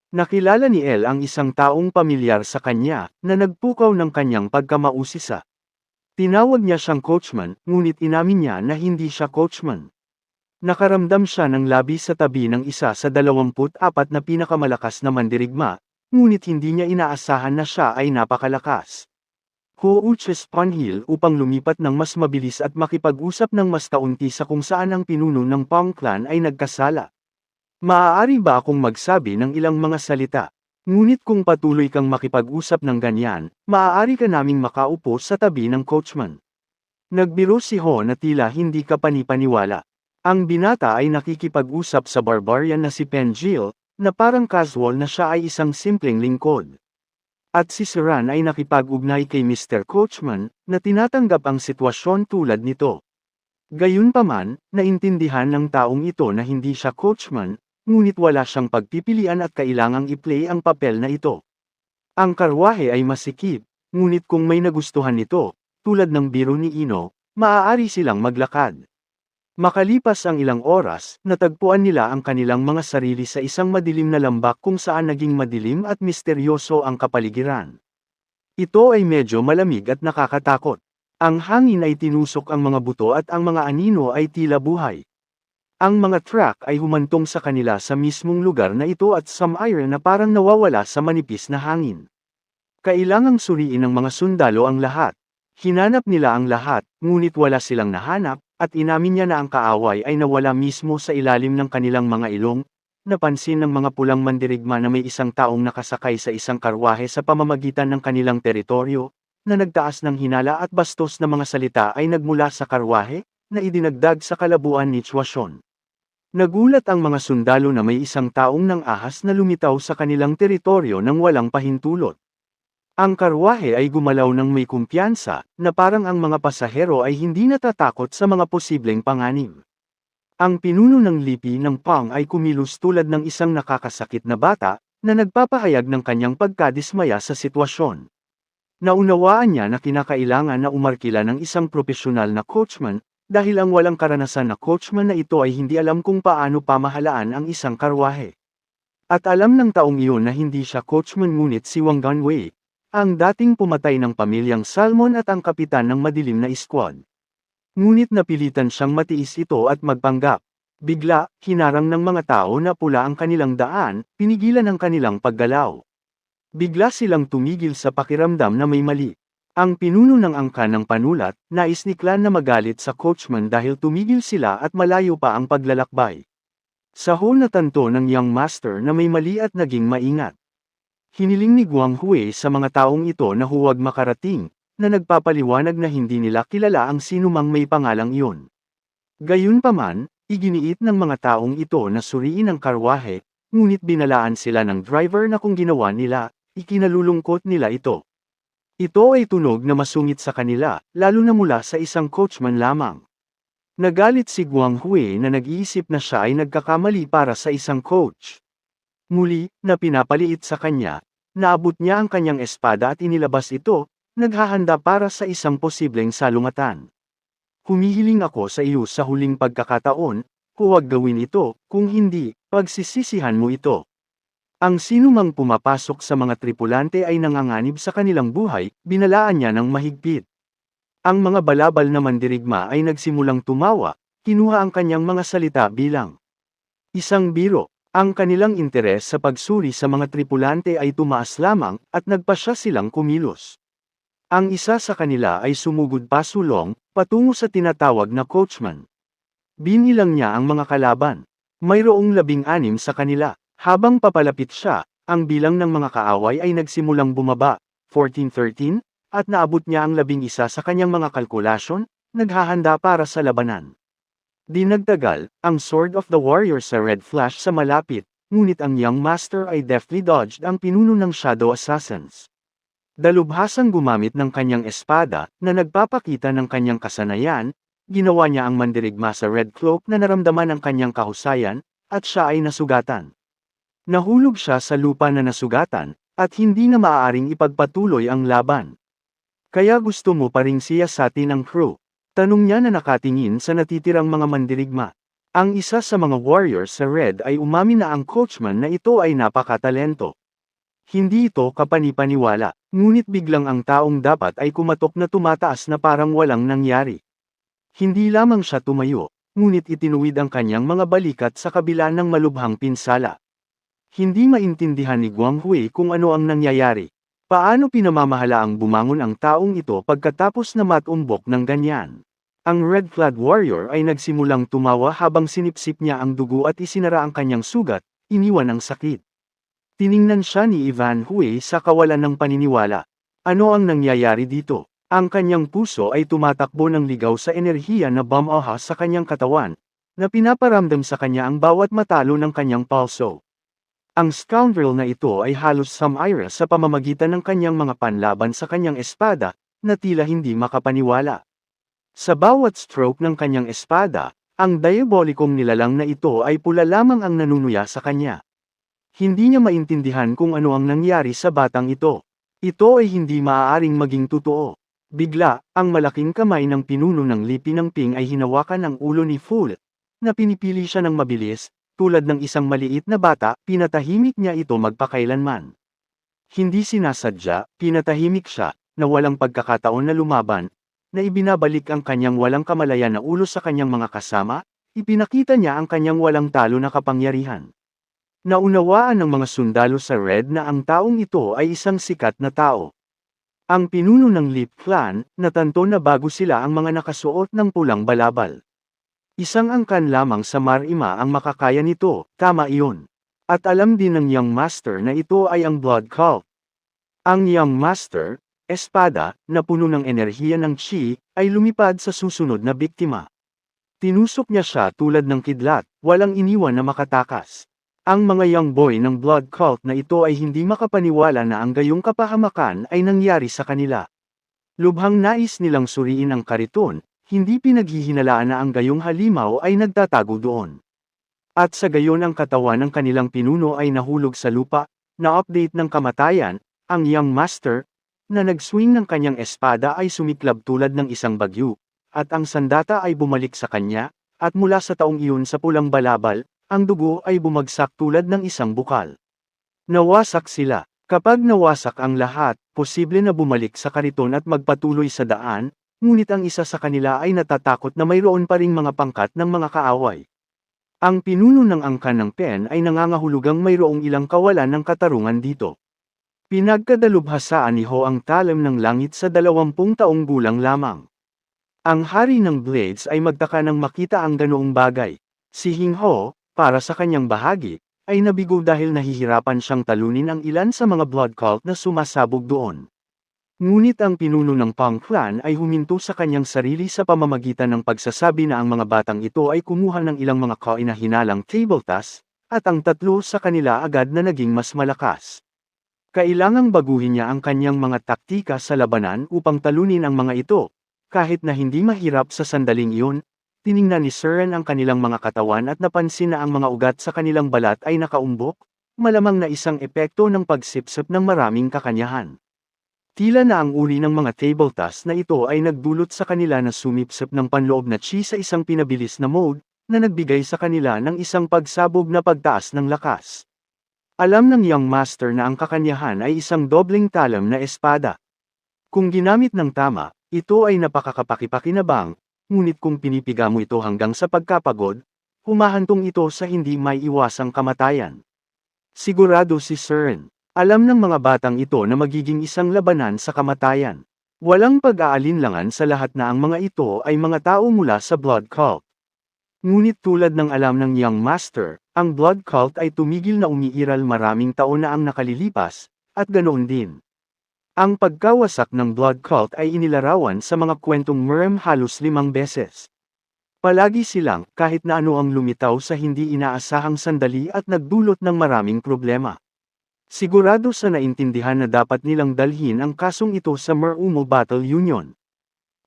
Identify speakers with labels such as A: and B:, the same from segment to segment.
A: Nakilala ni Elle ang isang taong pamilyar sa kanya, na nagpukaw ng kanyang pagkamausisa. Tinawag niya siyang coachman, ngunit inamin niya na hindi siya coachman. Nakaramdam siya ng labi sa tabi ng isa sa 24 na pinakamalakas na mandirigma, ngunit hindi niya inaasahan na siya ay napakalakas. Huuches Punhill upang lumipat ng mas mabilis at makipag-usap ng mas kaunti sa kung saan ang pinuno ng Pong Clan ay nagkasala. Maaari ba akong magsabi ng ilang mga salita? Ngunit kung patuloy kang makipag-usap ng ganyan, maaari ka naming makaupo sa tabi ng coachman. Nagbiro si Ho na tila hindi ka panipaniwala. Ang binata ay nakikipag-usap sa barbarian na si Penjil, na parang casual na siya ay isang simpleng lingkod. At si Saran ay nakipag-ugnay kay Mr. Coachman, na tinatanggap ang sitwasyon tulad nito. Gayunpaman, naintindihan ng taong ito na hindi siya coachman, ngunit wala siyang pagpipilian at kailangang i-play ang papel na ito. Ang karwahe ay masikip, ngunit kung may nagustuhan nito, tulad ng biro ni Ino, maaari silang maglakad. Makalipas ang ilang oras, natagpuan nila ang kanilang mga sarili sa isang madilim na lambak kung saan naging madilim at misteryoso ang kapaligiran. Ito ay medyo malamig at nakakatakot. Ang hangin ay tinusok ang mga buto at ang mga anino ay tila buhay. Ang mga truck ay humantong sa kanila sa mismong lugar na ito at some-iron na parang nawawala sa manipis na hangin. Kailangang suriin ng mga sundalo ang lahat. Hinanap nila ang lahat, ngunit wala silang nahanap, at inamin niya na ang kaaway ay nawala mismo sa ilalim ng kanilang mga ilong. Napansin ng mga pulang mandirigma na may isang taong nakasakay sa isang karwahe sa pamamagitan ng kanilang teritoryo, na nagtaas ng hinala at bastos na mga salita ay nagmula sa karwahe, na idinagdag sa kalabuan ni Chuacion. Nagulat ang mga sundalo na may isang taong nang ahas na lumitaw sa kanilang teritoryo nang walang pahintulot. Ang karwahe ay gumalaw ng may kumpiyansa, na parang ang mga pasahero ay hindi natatakot sa mga posibleng panganib. Ang pinuno ng lipi ng Pong ay kumilos tulad ng isang nakakasakit na bata, na nagpapahayag ng kanyang pagkadismaya sa sitwasyon. Naunawaan niya na kinakailangan na umarkila ng isang profesional na coachman, dahil ang walang karanasan na coachman na ito ay hindi alam kung paano pamahalaan ang isang karwahe. At alam ng taong iyon na hindi siya coachman ngunit si Wang Ganwei, ang dating pumatay ng pamilyang Salmon at ang kapitan ng madilim na squad. Ngunit napilitan siyang matiis ito at magpanggap. Bigla, hinarang ng mga tao na pula ang kanilang daan, pinigilan ang kanilang paggalaw. Bigla silang tumigil sa pakiramdam na may mali. Ang pinuno ng angkan ng panulat, nais ni Clan na magalit sa coachman dahil tumigil sila at malayo pa ang paglalakbay. Sa Ho natanto ng young master na may mali at naging maingat. Hiniling ni Guang Hui sa mga taong ito na huwag makarating, na nagpapaliwanag na hindi nila kilala ang sinumang may pangalang iyon. Gayunpaman, iginiit ng mga taong ito na suriin ang karwahe, ngunit binalaan sila ng driver na kung ginawa nila, ikinalulungkot nila ito. Ito ay tunog na masungit sa kanila, lalo na mula sa isang coachman lamang. Nagalit si Guang Hui na nag-iisip na siya ay nagkakamali para sa isang coach. Muli, na pinapaliit sa kanya, naabot niya ang kanyang espada at inilabas ito, naghahanda para sa isang posibleng salungatan. Humihiling ako sa iyo sa huling pagkakataon, huwag gawin ito, kung hindi, pagsisisihan mo ito. Ang sinumang pumapasok sa mga tripulante ay nanganganib sa kanilang buhay, binalaan niya ng mahigpit. Ang mga balabal na mandirigma ay nagsimulang tumawa, kinuha ang kanyang mga salita bilang isang biro. Ang kanilang interes sa pagsuri sa mga tripulante ay tumaas lamang, at nagpasya silang kumilos. Ang isa sa kanila ay sumugod pasulong, patungo sa tinatawag na coachman. Binilang niya ang mga kalaban. Mayroong 16 sa kanila. Habang papalapit siya, ang bilang ng mga kaaway ay nagsimulang bumaba, 14-13, at naabot niya ang 11 sa kanyang mga kalkulasyon, naghahanda para sa labanan. Di nagtagal, ang Sword of the Warrior sa Red Flash sa malapit, ngunit ang Young Master ay deftly dodged ang pinuno ng Shadow Assassins. Dalubhasang gumamit ng kanyang espada, na nagpapakita ng kanyang kasanayan, ginawa niya ang mandirigma sa Red Cloak na naramdaman ang kanyang kahusayan, at siya ay nasugatan. Nahulog siya sa lupa na nasugatan, at hindi na maaaring ipagpatuloy ang laban. Kaya gusto mo pa ring siyasatin ang crew? Tanong niya na nakatingin sa natitirang mga mandirigma. Ang isa sa mga warrior sa Red ay umamin na ang coachman na ito ay napakatalento. Hindi ito kapani-paniwala, ngunit biglang ang taong dapat ay kumatok na tumataas na parang walang nangyari. Hindi lamang siya tumayo, ngunit itinuwid ang kanyang mga balikat sa kabila ng malubhang pinsala. Hindi maintindihan ni Guang Hui kung ano ang nangyayari. Paano pinamamahalaang bumangon ang taong ito pagkatapos na matumbok ng ganyan? Ang Red-clad warrior ay nagsimulang tumawa habang sinipsip niya ang dugo at isinara ang kanyang sugat, iniwan ang sakit. Tiningnan siya ni Ivan Hui sa kawalan ng paniniwala. Ano ang nangyayari dito? Ang kanyang puso ay tumatakbo ng ligaw sa enerhiya na bumahas sa kanyang katawan, na pinaparamdam sa kanya ang bawat matalo ng kanyang pulso. Ang scoundrel na ito ay halos sumira sa pamamagitan ng kanyang mga panlaban sa kanyang espada, na tila hindi makapaniwala. Sa bawat stroke ng kanyang espada, ang diabolikong nilalang na ito ay pula lamang ang nanunuya sa kanya. Hindi niya maintindihan kung ano ang nangyari sa batang ito. Ito ay hindi maaaring maging totoo. Bigla, ang malaking kamay ng pinuno ng lipi ng Ping ay hinawakan ang ulo ni Fu, na pinipili siya ng mabilis, tulad ng isang maliit na bata, pinatahimik niya ito magpakailanman. Hindi sinasadya, pinatahimik siya, na walang pagkakataon na lumaban, na ibinabalik ang kanyang walang kamalayan na ulo sa kanyang mga kasama, ipinakita niya ang kanyang walang talo na kapangyarihan. Naunawaan ng mga sundalo sa Red na ang taong ito ay isang sikat na tao. Ang pinuno ng Lip Clan, natanto na bago sila ang mga nakasuot ng pulang balabal. Isang angkan lamang sa Marima ang makakaya nito, tama iyon. At alam din ng Young Master na ito ay ang Blood Cult. Ang Young Master, espada, na puno ng enerhiya ng Chi, ay lumipad sa susunod na biktima. Tinusok niya siya tulad ng kidlat, walang iniwan na makatakas. Ang mga young boy ng blood cult na ito ay hindi makapaniwala na ang gayong kapahamakan ay nangyari sa kanila. Lubhang nais nilang suriin ang kariton, hindi pinaghihinalaan na ang gayong halimaw ay nagtatago doon. At sa gayon ang katawan ng kanilang pinuno ay nahulog sa lupa, na-update ng kamatayan, ang Young Master, na nag-swing ng kanyang espada ay sumiklab tulad ng isang bagyo, at ang sandata ay bumalik sa kanya, at mula sa taong iyon sa pulang balabal, ang dugo ay bumagsak tulad ng isang bukal. Nawasak sila. Kapag nawasak ang lahat, posible na bumalik sa kariton at magpatuloy sa daan, ngunit ang isa sa kanila ay natatakot na mayroon pa ring mga pangkat ng mga kaaway. Ang pinuno ng angkan ng Pen ay nangangahulugang mayroong ilang kawalan ng katarungan dito. Pinagkadalubhasaan ni Ho ang talim ng langit sa 20 taong gulang lamang. Ang hari ng Blades ay magtaka nang makita ang ganoong bagay. Si Hing Ho, para sa kanyang bahagi, ay nabigo dahil nahihirapan siyang talunin ang ilan sa mga blood cult na sumasabog doon. Ngunit ang pinuno ng Pang Clan ay huminto sa kanyang sarili sa pamamagitan ng pagsasabi na ang mga batang ito ay kumuha ng ilang mga kainahinalang table task, at ang tatlo sa kanila agad na naging mas malakas. Kailangang baguhin niya ang kanyang mga taktika sa labanan upang talunin ang mga ito. Kahit na hindi mahirap sa sandaling iyon, tiningnan ni Seren ang kanilang mga katawan at napansin na ang mga ugat sa kanilang balat ay nakaumbok, malamang na isang epekto ng pagsipsip ng maraming kakanyahan. Tila na ang uri ng mga table task na ito ay nagdulot sa kanila na sumipsip ng panloob na chi sa isang pinabilis na mode, na nagbigay sa kanila ng isang pagsabog na pagtaas ng lakas. Alam ng Young Master na ang kakanyahan ay isang dobleng talam na espada. Kung ginamit ng tama, ito ay napakakapakipakinabang, ngunit kung pinipiga mo ito hanggang sa pagkapagod, humahantong ito sa hindi may iwasang kamatayan. Sigurado si Seren. Alam ng mga batang ito na magiging isang labanan sa kamatayan. Walang pag-aalinlangan sa lahat na ang mga ito ay mga tao mula sa Blood Cult. Ngunit tulad ng alam ng Young Master, ang Blood Cult ay tumigil na umiiral maraming taon na ang nakalilipas, at ganoon din. Ang pagkawasak ng Blood Cult ay inilarawan sa mga kwentong Murem halos 5 beses. Palagi silang, kahit na ano ang lumitaw sa hindi inaasahang sandali at nagdulot ng maraming problema. Sigurado sa naintindihan na dapat nilang dalhin ang kasong ito sa Merumo Battle Union.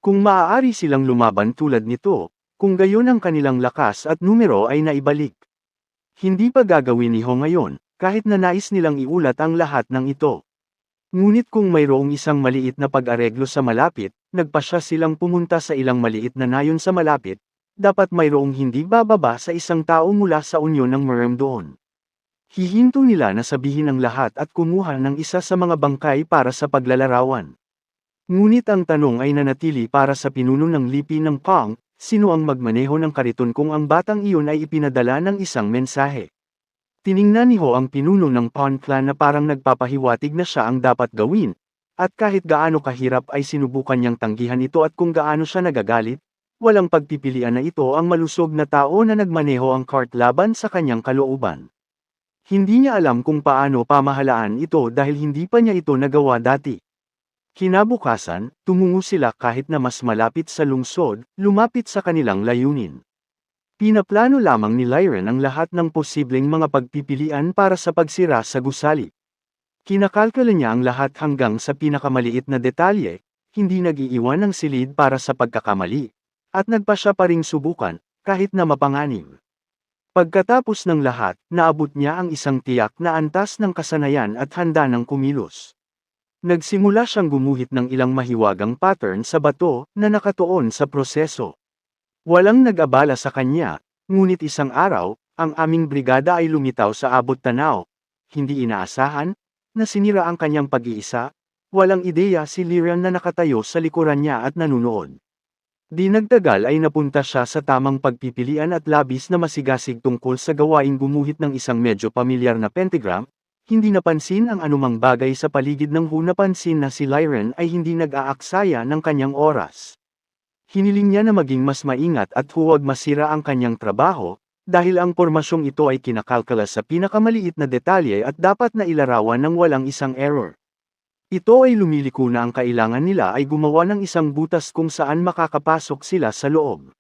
A: Kung maaari silang lumaban tulad nito, kung gayon ang kanilang lakas at numero ay naibalik. Hindi pa gagawin ni Ho ngayon, kahit na nais nilang iulat ang lahat ng ito. Ngunit kung mayroong isang maliit na pag-areglo sa malapit, nagpasya silang pumunta sa ilang maliit na nayon sa malapit, dapat mayroong hindi bababa sa isang tao mula sa unyon ng Murem doon. Hihinto nila na sabihin ang lahat at kumuha ng isa sa mga bangkay para sa paglalarawan. Ngunit ang tanong ay nanatili para sa pinuno ng lipi ng Pang, sino ang magmaneho ng kariton kung ang batang iyon ay ipinadala ng isang mensahe. Tiningnan ni Ho ang pinuno ng Pawn Clan na parang nagpapahiwatig na siya ang dapat gawin, at kahit gaano kahirap ay sinubukan niyang tanggihan ito at kung gaano siya nagagalit, walang pagpipilian na ito ang malusog na tao na nagmaneho ang cart laban sa kanyang kalooban. Hindi niya alam kung paano pamahalaan ito dahil hindi pa niya ito nagawa dati. Kinabukasan, tumungo sila kahit na mas malapit sa lungsod, lumapit sa kanilang layunin. Pinaplano lamang ni Lyran ang lahat ng posibleng mga pagpipilian para sa pagsira sa gusali. Kinakalkala niya ang lahat hanggang sa pinakamaliit na detalye, hindi nag-iiwan ng silid para sa pagkakamali, at nagpa siya pa ring subukan, kahit na mapanganib. Pagkatapos ng lahat, naabot niya ang isang tiyak na antas ng kasanayan at handa ng kumilos. Nagsimula siyang gumuhit ng ilang mahiwagang pattern sa bato na nakatuon sa proseso. Walang nag-abala sa kanya, ngunit isang araw, ang aming brigada ay lumitaw sa abot tanaw. Hindi inaasahan, na sinira ang kanyang pag-iisa, walang ideya si Lyran na nakatayo sa likuran niya at nanunood. Di nagtagal ay napunta siya sa tamang pagpipilian at labis na masigasig tungkol sa gawaing gumuhit ng isang medyo pamilyar na pentagram, hindi napansin ang anumang bagay sa paligid ng Hu napansin na si Lyran ay hindi nag-aaksaya ng kanyang oras. Hiniling niya na maging mas maingat at huwag masira ang kanyang trabaho, dahil ang pormasyong ito ay kinakalkala sa pinakamaliit na detalye at dapat na ilarawan ng walang isang error. Ito ay lumiliko na ang kailangan nila ay gumawa ng isang butas kung saan makakapasok sila sa loob.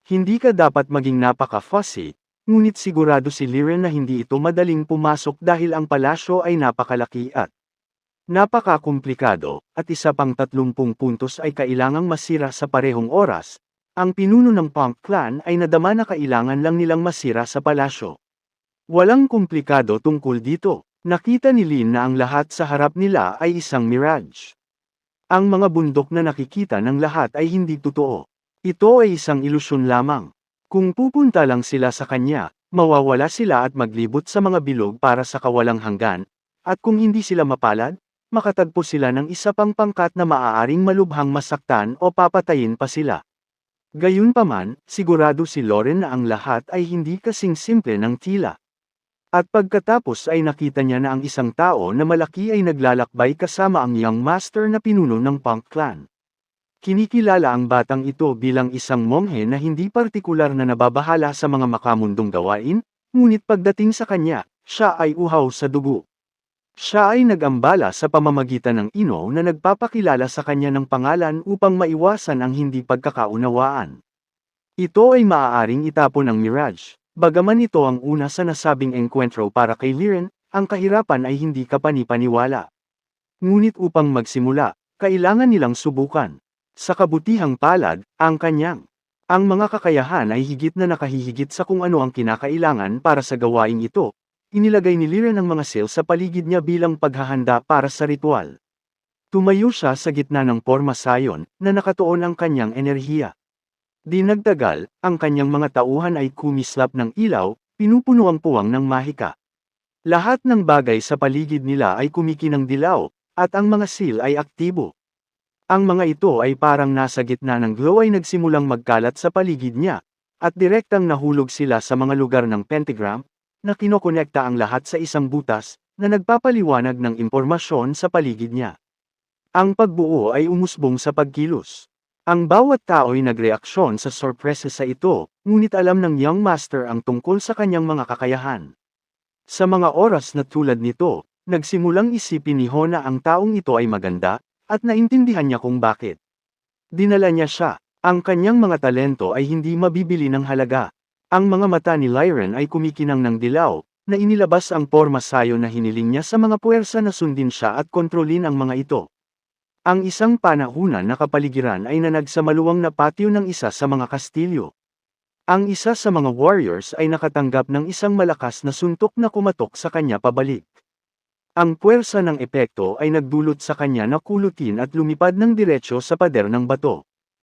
A: Hindi ka dapat maging napaka-fussy, ngunit sigurado si Lyran na hindi ito madaling pumasok dahil ang palasyo ay napakalaki at napaka-komplikado, at isa pang 30 puntos ay kailangang masira sa parehong oras. Ang pinuno ng Pang Clan ay nadama na kailangan lang nilang masira sa palasyo. Walang komplikado tungkol dito. Nakita ni Lin na ang lahat sa harap nila ay isang mirage. Ang mga bundok na nakikita ng lahat ay hindi totoo. Ito ay isang ilusyon lamang. Kung pupunta lang sila sa kanya, mawawala sila at maglibot sa mga bilog para sa kawalang hanggan, at kung hindi sila mapalad, makatagpo sila ng isa pang pangkat na maaaring malubhang masaktan o papatayin pa sila. Gayunpaman, sigurado si Loren na ang lahat ay hindi kasing simple ng tila. At pagkatapos ay nakita niya na ang isang tao na malaki ay naglalakbay kasama ang young master na pinuno ng Punk Clan. Kinikilala ang batang ito bilang isang monghe na hindi partikular na nababahala sa mga makamundong gawain, ngunit pagdating sa kanya, siya ay uhaw sa dugo. Siya ay nag-ambala sa pamamagitan ng ino na nagpapakilala sa kanya ng pangalan upang maiwasan ang hindi pagkakaunawaan. Ito ay maaaring itapon ng Mirage, bagaman ito ang una sa nasabing enkwentro para kay Lyran, ang kahirapan ay hindi kapani-paniwala. Ngunit upang magsimula, kailangan nilang subukan. Sa kabutihang palad, ang mga kakayahan ay higit na nakahihigit sa kung ano ang kinakailangan para sa gawaing ito. Inilagay ni Lyran ang mga sail sa paligid niya bilang paghahanda para sa ritual. Tumayo siya sa gitna ng porma sayon, na nakatuon ang kanyang enerhiya. Di nagtagal, ang kanyang mga tauhan ay kumislap ng ilaw, pinupuno ang puwang ng mahika. Lahat ng bagay sa paligid nila ay kumikinang dilaw, at ang mga seal ay aktibo. Ang mga ito ay parang nasa gitna ng glow ay nagsimulang magkalat sa paligid niya, at direktang nahulog sila sa mga lugar ng pentagram, na kinokonekta ang lahat sa isang butas, na nagpapaliwanag ng impormasyon sa paligid niya. Ang pagbuo ay umusbong sa pagkilos. Ang bawat tao ay nagreaksyon sa sorpresa sa ito, ngunit alam ng young master ang tungkol sa kanyang mga kakayahan. Sa mga oras na tulad nito, nagsimulang isipin ni Ho na ang taong ito ay maganda, at naintindihan niya kung bakit. Dinala niya siya. Ang kanyang mga talento ay hindi mabibili ng halaga. Ang mga mata ni Lyran ay kumikinang ng dilaw, na inilabas ang porma sayo na hiniling niya sa mga puwersa na sundin siya at kontrolin ang mga ito. Ang isang panahunan na kapaligiran ay nanag sa maluwang na patio ng isa sa mga kastilyo. Ang isa sa mga warriors ay nakatanggap ng isang malakas na suntok na kumatok sa kanya pabalik. Ang puwersa ng epekto ay nagdulot sa kanya na kulutin at lumipad ng diretsyo sa pader ng bato.